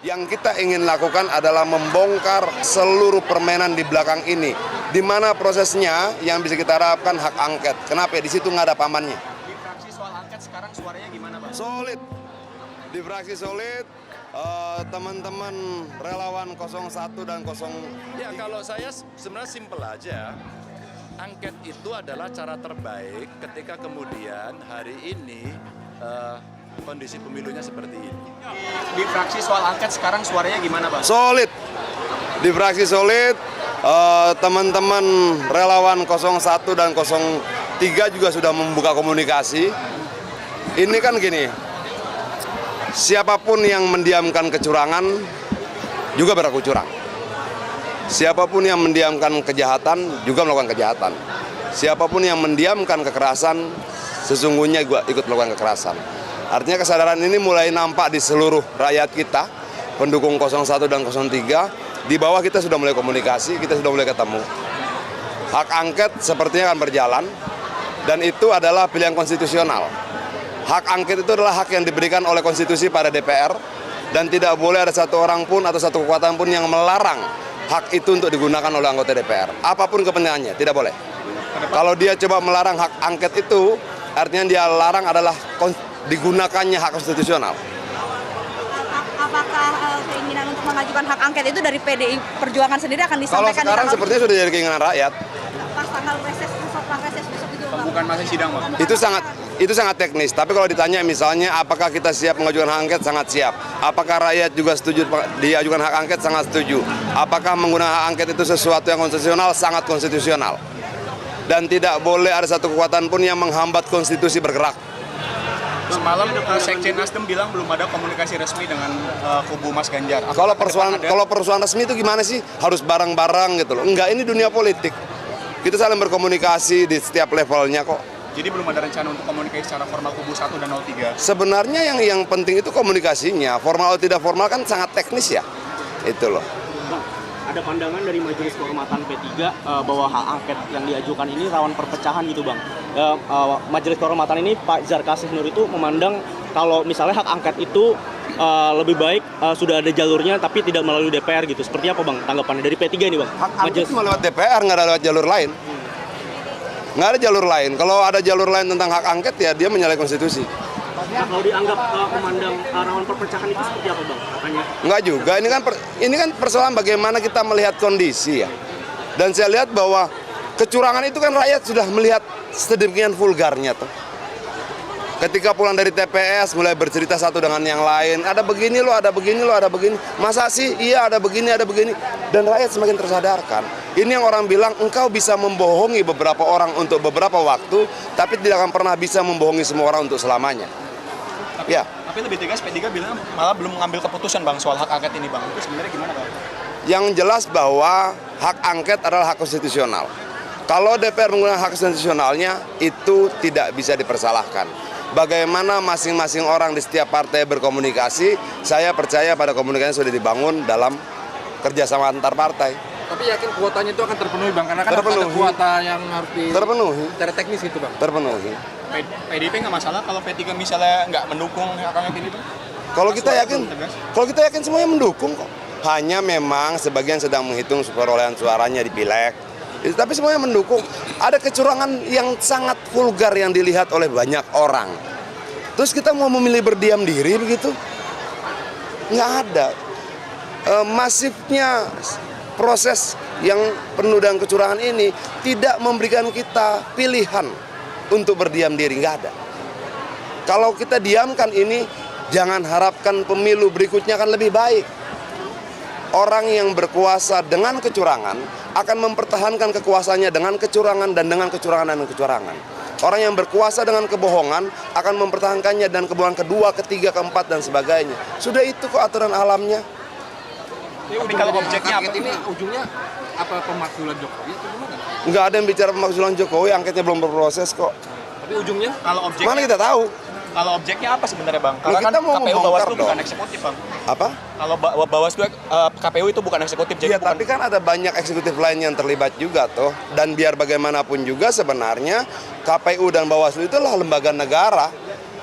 Yang kita ingin lakukan adalah membongkar seluruh permainan di belakang ini. Di mana prosesnya yang bisa kita harapkan hak angket. Kenapa? Di situ nggak ada pamannya. Di fraksi soal angket sekarang suaranya gimana, Bang? Solid. Di fraksi solid, teman-teman relawan 01 dan 0. Ya kalau saya sebenarnya simpel aja. Angket itu adalah cara terbaik ketika kemudian hari ini kondisi pemilunya seperti ini. Di fraksi soal angket sekarang suaranya gimana, Bang? Solid. Di fraksi solid, teman-teman relawan 01 dan 03 juga sudah membuka komunikasi. Ini kan gini, siapapun yang mendiamkan kecurangan juga berlaku curang. Siapapun yang mendiamkan kejahatan juga melakukan kejahatan. Siapapun yang mendiamkan kekerasan sesungguhnya juga ikut melakukan kekerasan. Artinya kesadaran ini mulai nampak di seluruh rakyat kita, pendukung 01 dan 03. Di bawah kita sudah mulai komunikasi, kita sudah mulai ketemu. Hak angket sepertinya akan berjalan, dan itu adalah pilihan konstitusional. Hak angket itu adalah hak yang diberikan oleh konstitusi pada DPR, dan tidak boleh ada satu orang pun atau satu kekuatan pun yang melarang hak itu untuk digunakan oleh anggota DPR. Apapun kepentingannya, tidak boleh. Kalau dia coba melarang hak angket itu, artinya dia larang adalah digunakannya hak konstitusional. Apakah keinginan untuk mengajukan hak angket itu dari PDI Perjuangan sendiri akan Kalau disampaikan? sekarang sepertinya sudah jadi keinginan rakyat. Pas tanggal reses besok itu, Bang. Bukan masih sidang, Bang? Itu sangat teknis. Tapi kalau ditanya misalnya apakah kita siap mengajukan hak angket, sangat siap. Apakah rakyat juga setuju diajukan hak angket, sangat setuju. Apakah menggunakan hak angket itu sesuatu yang konstitusional, sangat konstitusional. Dan tidak boleh ada satu kekuatan pun yang menghambat konstitusi bergerak. Semalam Sekjen Nasdem bilang belum ada komunikasi resmi dengan kubu Mas Ganjar. Kalau persoalan resmi itu gimana sih? Harus bareng-bareng gitu loh. Enggak, ini dunia politik. Kita saling berkomunikasi di setiap levelnya kok. Jadi belum ada rencana untuk komunikasi secara formal kubu 1 dan 03? Sebenarnya yang penting itu komunikasinya. Formal atau tidak formal kan sangat teknis ya. Itu loh. Ada pandangan dari Majelis Kehormatan P3 bahwa hak angket yang diajukan ini rawan perpecahan gitu, Bang. Majelis Kehormatan ini Pak Zarkasih Nur itu memandang kalau misalnya hak angket itu lebih baik sudah ada jalurnya tapi tidak melalui DPR gitu. Seperti apa, Bang, tanggapannya dari P3 ini, Bang? Hak angket cuma lewat DPR, nggak ada lewat jalur lain. Nggak ada jalur lain. Kalau ada jalur lain tentang hak angket ya dia menyalahi konstitusi. Nah, kalau dianggap memandang rawan perpecahan itu seperti apa, Bang? Katanya. Enggak juga, ini kan persoalan bagaimana kita melihat kondisi ya. Dan saya lihat bahwa kecurangan itu kan rakyat sudah melihat sedemikian vulgarnya tuh. Ketika pulang dari TPS mulai bercerita satu dengan yang lain, ada begini loh, ada begini loh, ada begini. Masa sih? Iya, ada begini, ada begini. Dan rakyat semakin tersadarkan. Ini yang orang bilang engkau bisa membohongi beberapa orang untuk beberapa waktu, tapi tidak akan pernah bisa membohongi semua orang untuk selamanya. Tapi lebih tegas P3 bilang malah belum mengambil keputusan, Bang, soal hak angket ini, Bang. Itu sebenarnya gimana, Bang? Yang jelas bahwa hak angket adalah hak konstitusional. Kalau DPR menggunakan hak konstitusionalnya, itu tidak bisa dipersalahkan. Bagaimana masing-masing orang di setiap partai berkomunikasi, saya percaya pada komunikasi sudah dibangun dalam kerjasama antar partai. Tapi yakin kuotanya itu akan terpenuhi, Bang? Karena kan Terpenuhi. ada kuota yang harus Terpenuhi. secara teknis gitu, Bang. Terpenuhi. PDIP nggak masalah kalau P3 misalnya nggak mendukung hak angket ini, Bang? Kalau kita yakin semuanya mendukung kok. Hanya memang sebagian sedang menghitung perolehan suaranya di pileg. Tapi semuanya mendukung. Ada kecurangan yang sangat vulgar yang dilihat oleh banyak orang. Terus kita mau memilih berdiam diri begitu? Nggak ada. Masifnya proses yang penuh dengan kecurangan ini tidak memberikan kita pilihan untuk berdiam diri, nggak ada. Kalau kita diamkan ini, jangan harapkan pemilu berikutnya akan lebih baik. Orang yang berkuasa dengan kecurangan akan mempertahankan kekuasaannya dengan kecurangan dan dengan kecurangan dan kecurangan. Orang yang berkuasa dengan kebohongan akan mempertahankannya dan kebohongan kedua, ketiga, keempat dan sebagainya. Sudah itu kok aturan alamnya. Tapi kalau objeknya apa? Ini ujungnya apa, pemakzulan Jokowi atau gimana? Nggak ada yang bicara pemakzulan Jokowi, angketnya belum berproses kok. Tapi ujungnya Kalau objeknya, Mana kita tahu? kalau objeknya apa sebenarnya, Bang? Loh, Karena kita kan mau KPU membongkar Bawaslu bukan dong. eksekutif, Bang. Apa? Kalau Bawaslu KPU itu bukan eksekutif, jadi Iya, bukan. tapi kan ada banyak eksekutif lain yang terlibat juga toh. Dan biar bagaimanapun juga sebenarnya KPU dan Bawaslu itu adalah lembaga negara.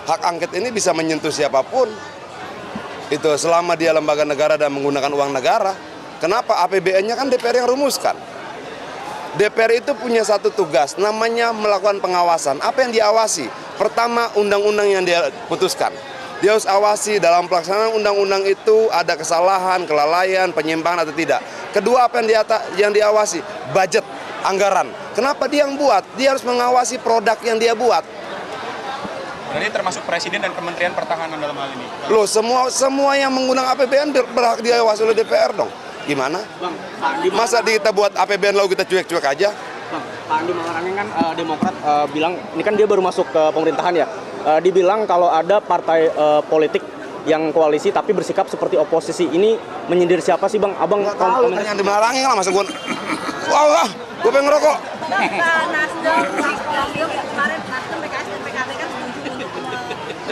Hak angket ini bisa menyentuh siapapun. Itu selama dia lembaga negara dan menggunakan uang negara, kenapa APBN-nya kan DPR yang rumuskan? DPR itu punya satu tugas, namanya melakukan pengawasan. Apa yang diawasi? Pertama, undang-undang yang dia putuskan. Dia harus awasi dalam pelaksanaan undang-undang itu ada kesalahan, kelalaian, penyimpangan atau tidak. Kedua, apa yang diawasi? Budget, anggaran. Kenapa dia yang buat? Dia harus mengawasi produk yang dia buat. Berarti termasuk Presiden dan Kementerian Pertahanan dalam hal ini. Loh, semua yang menggunakan APBN berhak diawasi oleh DPR dong. Gimana? Bang, Pak Andi Masa kita buat APBN lalu kita cuek-cuek aja? Bang, Pak Andi Malarangeng kan Demokrat bilang, ini kan dia baru masuk ke pemerintahan ya, dibilang kalau ada partai politik yang koalisi tapi bersikap seperti oposisi, ini menyindir siapa sih Bang? Abang Nggak tahu, yang dimelarangin lah masa gue. Wah, gue pengen ngerokok. Bang, Nasdem, kemarin Nasdem, PKS dan PKB kan setuju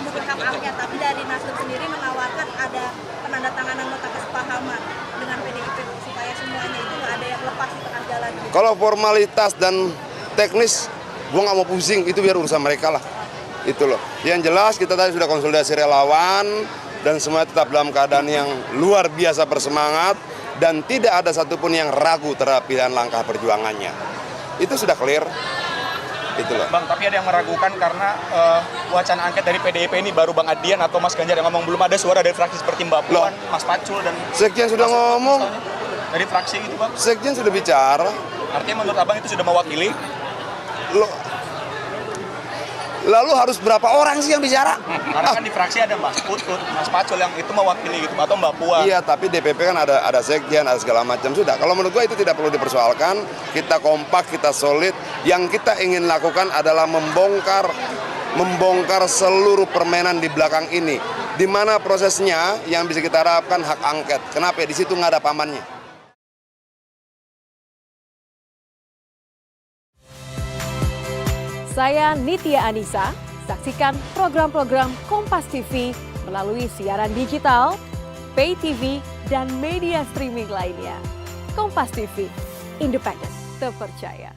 untuk hak angket, tapi dari Nasdem sendiri menawarkan ada penandatanganan nota kesepahaman dengan PDIP supaya semuanya itu nggak ada yang lepas di tengah jalan. Kalau formalitas dan teknis, gue nggak mau pusing, itu biar urusan mereka lah. Itu loh. Yang jelas kita tadi sudah konsolidasi relawan dan semua tetap dalam keadaan yang luar biasa bersemangat dan tidak ada satupun yang ragu terhadap pilihan langkah perjuangannya. Itu sudah clear. Itu loh. Bang, tapi ada yang meragukan karena wacana angket dari PDIP ini baru Bang Adian atau Mas Ganjar yang ngomong, belum ada suara dari fraksi seperti Mbak Puan, Mas Pacul dan Sekjen sudah ngomong, misalnya, dari fraksi gitu Bang. Sekjen sudah bicara. Artinya menurut Abang itu sudah mewakili? Lalu harus berapa orang sih yang bicara? Karena kan di fraksi ada Mas Putut, Mas Pacul yang itu mewakili gitu, atau Mbak Puan. Iya, tapi DPP kan ada sekjen, ada segala macam. Sudah, kalau menurut gua itu tidak perlu dipersoalkan. Kita kompak, kita solid. Yang kita ingin lakukan adalah membongkar seluruh permainan di belakang ini. Di mana prosesnya yang bisa kita harapkan hak angket. Kenapa? Di situ nggak ada pamannya. Saya Nitya Anissa, saksikan program-program Kompas TV melalui siaran digital, pay TV, dan media streaming lainnya. Kompas TV, independen, terpercaya.